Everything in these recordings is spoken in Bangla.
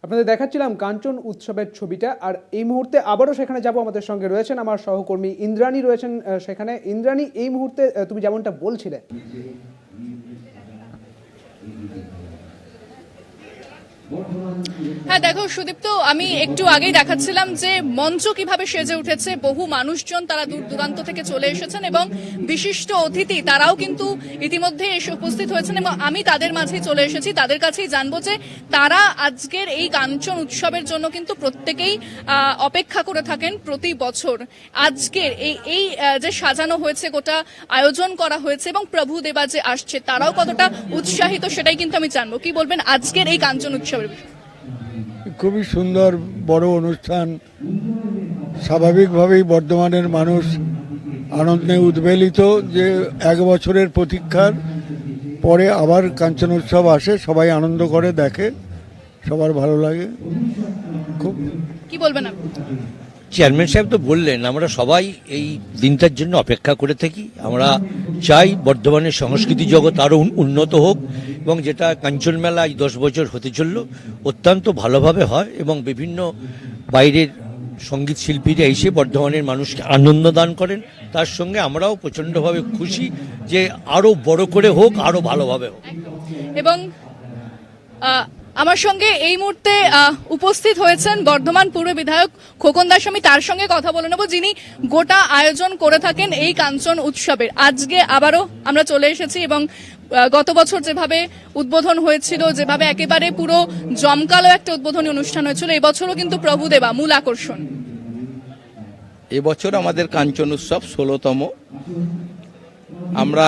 আপনাদের দেখাচ্ছিলাম কাঞ্চন উৎসবের ছবিটা, আর এই মুহূর্তে আবারও সেখানে যাব। আমাদের সঙ্গে রয়েছেন আমার সহকর্মী ইন্দ্রাণী রয়েছেন সেখানে। ইন্দ্রাণী, এই মুহূর্তে তুমি যেমনটা বলছিলে, হ্যাঁ দেখো সুদীপ্ত, আমি একটু আগেই দেখাচ্ছিলাম যে মঞ্চ কিভাবে সেজে উঠেছে। বহু মানুষজন তারা দূর দূরান্ত থেকে চলে এসেছেন এবং বিশিষ্ট অতিথি তারাও কিন্তু ইতিমধ্যে এসে উপস্থিত হয়েছেন এবং আমি তাদের মাঝেই চলে এসেছি। তাদের কাছেই জানবো যে তারা আজকের এই কাঞ্চন উৎসবের জন্য কিন্তু প্রত্যেকেই অপেক্ষা করে থাকেন প্রতি বছর। আজকের এই যে সাজানো হয়েছে, গোটা আয়োজন করা হয়েছে এবং প্রভু দেবা যে আসছে তারাও কতটা উৎসাহিত সেটাই কিন্তু আমি জানবো। কি বলবেন আজকের এই কাঞ্চন উৎসবের? খুবই সুন্দর বড় অনুষ্ঠান। স্বাভাবিকভাবেই বর্ধমানের মানুষ আনন্দে উদ্বেলিত যে এক বছরের প্রতীক্ষার পরে আবার কাঞ্চন উৎসব আসে। সবাই আনন্দ করে দেখে, সবার ভালো লাগে খুব। কি বলবেন আপনি? চেয়ারম্যান সাহেব তো বললেন, আমরা সবাই এই দিনটার জন্য অপেক্ষা করে থাকি। আমরা চাই বর্ধমানের সংস্কৃতি জগৎ আরও উন্নত হোক এবং যেটা কাঞ্চন মেলা আজ 10 বছর হতে চলল অত্যন্ত ভালোভাবে হয় এবং বিভিন্ন বাইরের সঙ্গীত শিল্পীরা এসে বর্ধমানের মানুষকে আনন্দ দান করেন। তার সঙ্গে আমরাও প্রচণ্ডভাবে খুশি যে আরও বড় করে হোক, আরও ভালোভাবে হোক। এবং আমার সঙ্গে এই মুহূর্তে উপস্থিত হয়েছেন বর্ধমান পূর্ব বিধায়ক খোকন দাস। আমি তার সঙ্গে কথা বলে নেব, যিনি গোটা আয়োজন করে থাকেন এই কাঞ্চন উৎসবের। আজকে আবারও আমরা চলে এসেছি এবং গত বছর যেভাবে উদ্বোধন হয়েছিল, যেভাবে একেবারে পুরো জমকালো একটা উদ্বোধনী অনুষ্ঠান হয়েছিল, এবছরও কিন্তু প্রভু দেবা মূল আকর্ষণ। এবছর আমাদের কাঞ্চন উৎসব 16তম। আমরা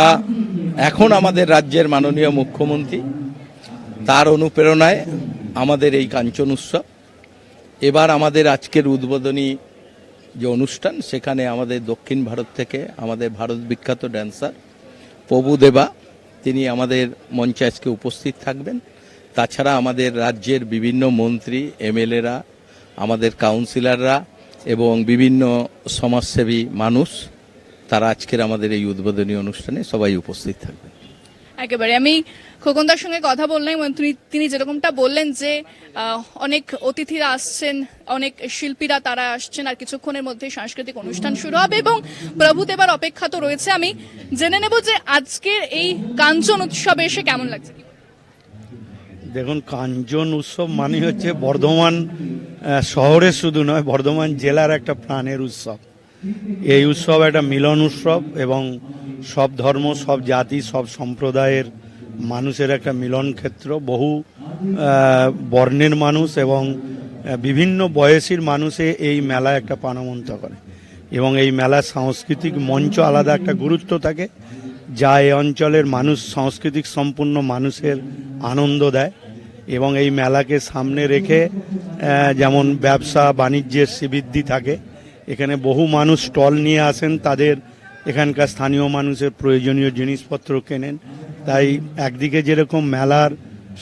এখন আমাদের রাজ্যের মাননীয় মুখ্যমন্ত্রী তার অনুপ্রেরণায় আমাদের এই কাঞ্চন উৎসব। এবার আমাদের আজকের উদ্বোধনী যে অনুষ্ঠান, সেখানে আমাদের দক্ষিণ ভারত থেকে আমাদের ভারত বিখ্যাত ড্যান্সার প্রভু দেবা তিনি আমাদের মঞ্চে আজকে উপস্থিত থাকবেন। তাছাড়া আমাদের রাজ্যের বিভিন্ন মন্ত্রী, এমএলএরা, আমাদের কাউন্সিলররা এবং বিভিন্ন সমাজসেবী মানুষ তারা আজকের আমাদের এই উদ্বোধনী অনুষ্ঠানে সবাই উপস্থিত থাকবেন। একেবারে আমি খোকনদার সঙ্গে কথা বললাম এবং তিনি যেরকমটা বললেন যে অনেক অতিথিরা আসছেন, অনেক শিল্পীরা তারা আসছেন, আর কিছুক্ষণের মধ্যে সাংস্কৃতিক অনুষ্ঠান শুরু হবে এবং প্রভু দেবার অপেক্ষা তো রয়েছে। আমি জেনে নেব যে আজকের এই কাঞ্চন উৎসবে এসে কেমন লাগছে। দেখুন, কাঞ্চন উৎসব মানে হচ্ছে বর্ধমান শহরের শুধু নয়, বর্ধমান জেলার একটা প্রাণের উৎসব। এই উৎসব একটা মিলন উৎসব এবং সব ধর্ম, সব জাতি, সব সম্প্রদায়ের মানুষের একটা মিলন ক্ষেত্র। বহু বর্ণের মানুষ এবং বিভিন্ন বয়সীর মানুষে এই মেলা একটা প্রাণবন্ত করে এবং এই মেলার সাংস্কৃতিক মঞ্চ আলাদা একটা গুরুত্ব থাকে, যা এই অঞ্চলের মানুষ সাংস্কৃতিক সম্পূর্ণ মানুষের আনন্দ দেয়। এবং এই মেলাকে সামনে রেখে যেমন ব্যবসা বাণিজ্যের শ্রীবৃদ্ধি থাকে। এখানে বহু মানুষ স্টল নিয়ে আসেন, তাদের এখানকার স্থানীয় মানুষের প্রয়োজনীয় জিনিসপত্র কেনেন। তাই একদিকে যেরকম মেলার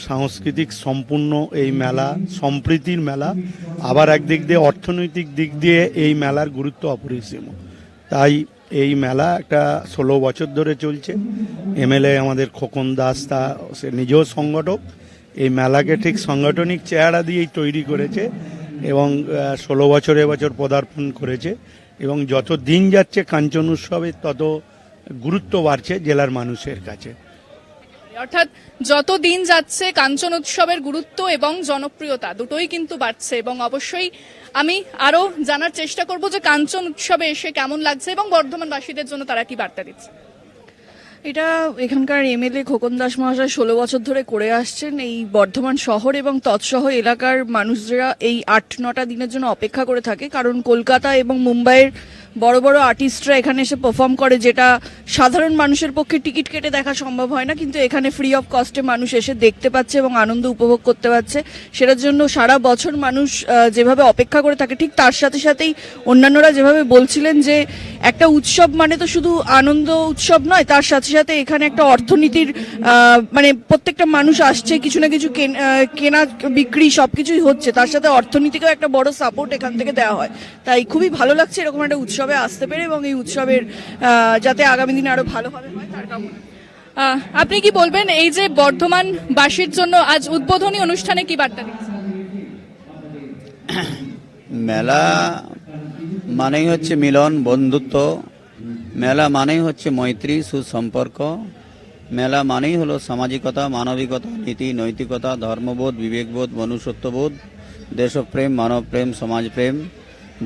সাংস্কৃতিক সম্পূর্ণ এই মেলা সম্প্রীতির মেলা, আবার একদিক দিয়ে অর্থনৈতিক দিক দিয়ে এই মেলার গুরুত্ব অপরিসীম। তাই এই মেলা একটা 16 বছর ধরে চলছে। এমএলএ আমাদের খোকন দাস, তা সে নিজেও সংগঠক, এই মেলাকে ঠিক সাংগঠনিক চেহারা দিয়েই তৈরি করেছে এবং 16 বছর এবছর পদার্পণ করেছে এবং যত দিন যাচ্ছে কাঞ্চন উৎসবের তত গুরুত্ব বাড়ছে জেলার মানুষের কাছে। অর্থাৎ যত দিন যাচ্ছে কাঞ্চন উৎসবের গুরুত্ব এবং জনপ্রিয়তা দুটোই কিন্তু বাড়ছে এবং অবশ্যই আমি আরো জানার চেষ্টা করব যে কাঞ্চন উৎসবে এসে কেমন লাগছে এবং বর্ধমানবাসীদের জন্য তারা কি বার্তা দিচ্ছে। এটা এখানকার এমএলএ খোকন দাস মহাশয় 16 বছর ধরে করে আসছেন। এই বর্ধমান শহর এবং তৎসহ এলাকার মানুষরা এই 8-9টা দিনের জন্য অপেক্ষা করে থাকে, কারণ কলকাতা এবং মুম্বাইয়ের বড় বড় আর্টিস্টরা এখানে এসে পারফর্ম করে, যেটা সাধারণ মানুষের পক্ষে টিকিট কেটে দেখা সম্ভব হয় না, কিন্তু এখানে ফ্রি অফ কস্টে মানুষ এসে দেখতে পাচ্ছে এবং আনন্দ উপভোগ করতে পারছে। সেটার জন্য সারা বছর মানুষ যেভাবে অপেক্ষা করে থাকে, ঠিক তার সাথে সাথেই অন্যান্যরা যেভাবে বলছিলেন যে একটা উৎসব মানে তো শুধু আনন্দ উৎসব নয়, তার সাথে সাথে এখানে একটা অর্থনীতির মানে প্রত্যেকটা মানুষ আসছে, কিছু না কিছু কেনা বিক্রি সবকিছুই হচ্ছে, তার সাথে অর্থনীতিকেও একটা বড় সাপোর্ট এখান থেকে দেওয়া হয়। তাই খুবই ভালো লাগছে এরকম একটা উৎসবে আসতে পেরে এবং এই উৎসবের যাতে আগামী দিনে আরো ভালোভাবে হয় তার কামনা। আপনি কি বলবেন এই যে বর্ধমানবাসীর জন্য আজ উদ্বোধনী অনুষ্ঠানে কি বার্তা দিচ্ছেন? মেলা মানেই হচ্ছে মিলন, বন্ধুত্ব। মেলা মানেই হচ্ছে মৈত্রী, সুসম্পর্ক। মেলা মানেই হলো সামাজিকতা, মানবিকতা, নীতি, নৈতিকতা, ধর্মবোধ, বিবেকবোধ, মনুষ্যত্ববোধ, দেশপ্রেম, মানবপ্রেম, সমাজপ্রেম,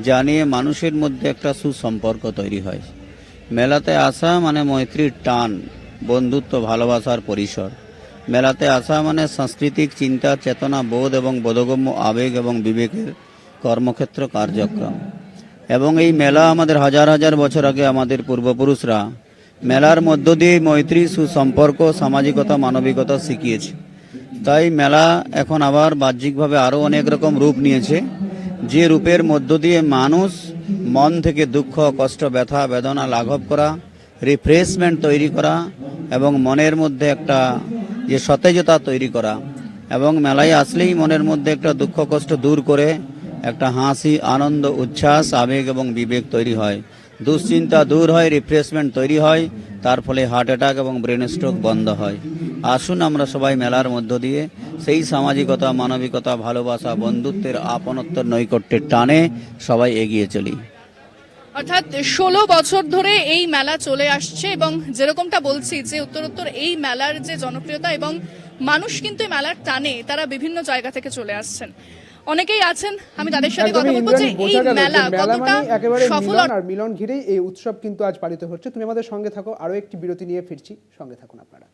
যা নিয়ে মানুষের মধ্যে একটা সুসম্পর্ক তৈরি হয়। মেলাতে আসা মানে মৈত্রীর টান, বন্ধুত্ব, ভালোবাসার পরিসর। মেলাতে আসা মানে সাংস্কৃতিক চিন্তা, চেতনা, বোধ এবং বোধগম্য আবেগ এবং বিবেকের কর্মক্ষেত্র, কার্যক্রম। এবং এই মেলা আমাদের হাজার হাজার বছর আগে আমাদের পূর্বপুরুষরা মেলার মধ্য দিয়ে মৈত্রী, সুসম্পর্ক, সামাজিকতা, মানবিকতা শিখিয়েছে। তাই মেলা এখন আবার বাহ্যিকভাবে আরও অনেক রকম রূপ নিয়েছে, যে রূপের মধ্য দিয়ে মানুষ মন থেকে দুঃখ, কষ্ট, ব্যথা, বেদনা লাঘব করা, রিফ্রেশমেন্ট তৈরি করা এবং মনের মধ্যে একটা যে সতেজতা তৈরি করা, এবং মেলায় আসলেই মনের মধ্যে একটা দুঃখ কষ্ট দূর করে একটা হাসি, আনন্দ, উচ্ছ্বাস, আবেগ এবং বিবেক তৈরি হয়। দুশ্চিন্তা দূর হয়, রিফ্রেশমেন্ট তৈরি হয়, তার ফলে হার্ট অ্যাটাক এবং ব্রেন স্ট্রোক বন্ধ হয়। আসুন আমরা সবাই মেলার মধ্য দিয়ে সেই সামাজিকতা, মানবিকতা, ভালোবাসা, বন্ধুত্বের, আপনত্বের, নৈকট্যের টানে সবাই এগিয়ে চলি। অর্থাৎ 16 বছর ধরে এই মেলা চলে আসছে এবং যেরকমটা বলছি যে উত্তরোত্তর এই মেলার যে জনপ্রিয়তা এবং মানুষ কিন্তু এই মেলার টানে তারা বিভিন্ন জায়গা থেকে চলে আসছেন। অনেকেই আছেন, আমি তাদের সাথে কথা একদমই বলবো যে ইন্দ্রাণী, এই বোঝা গেল যে মেলা মেলা কতটা মানে একেবারে সফল। মিলন, আর মিলন ঘিরেই এই উৎসব কিন্তু আজ পালিত হচ্ছে। তুমি আমাদের সঙ্গে থাকো, আরো একটি বিরতি নিয়ে ফিরছি, সঙ্গে থাকুন আপনারা।